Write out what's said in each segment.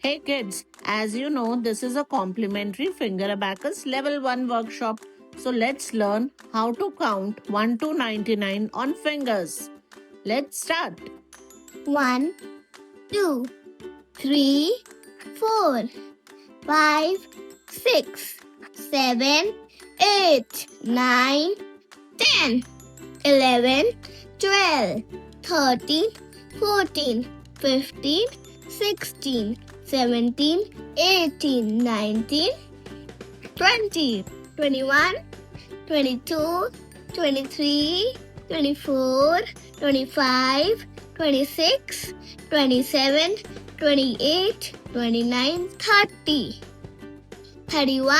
Hey kids, as you know, this is a complimentary Finger Abacus Level 1 workshop. So let's learn how to count 1 to 99 on fingers. Let's start. 1, 2, 3, 4, 5, 6, 7, 8, 9, 10, 11, 12, 13, 14, 15, 16, 17, 18, 19, 20, 21, 22, 23, 24, 25, 26, 27, 28, 29, 30, 31,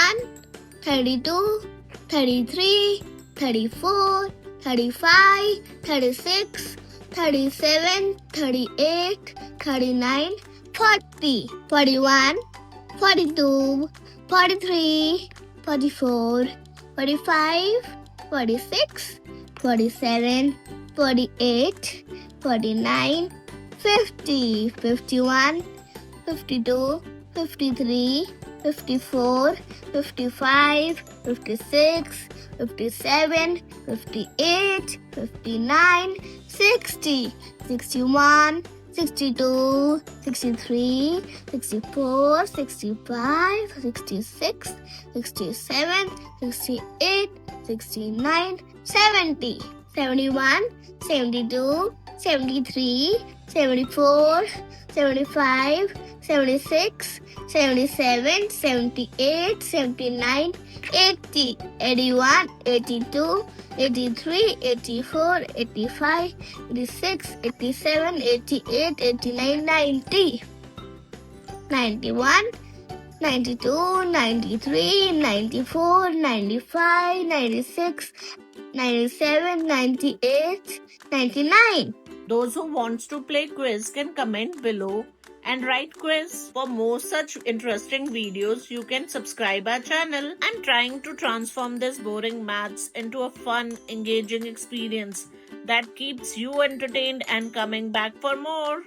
32, 33, 34, 35, 36, 37, 38, 39, 40, 41, 42, 43, 44, 45, 46, 47, 48, 49, 50, 51, 52, 53, 54, 55, 56, 57, 58, 59, 60, 61, 62, 63, 64, 65, 66, 67, 68, 69, 70, 71, 72, 73, 74, 75, 76, 77, 78, 79, 80, 81, 82, 83, 84, 85, 86, 87, 88, 89, 90, 91, 92, 93, 94, 95, 96, 97, 98, 99. Those who wants to play quiz can comment below and write quiz. For more such interesting videos, you can subscribe our channel. I'm trying to transform this boring maths into a fun, engaging experience that keeps you entertained and coming back for more.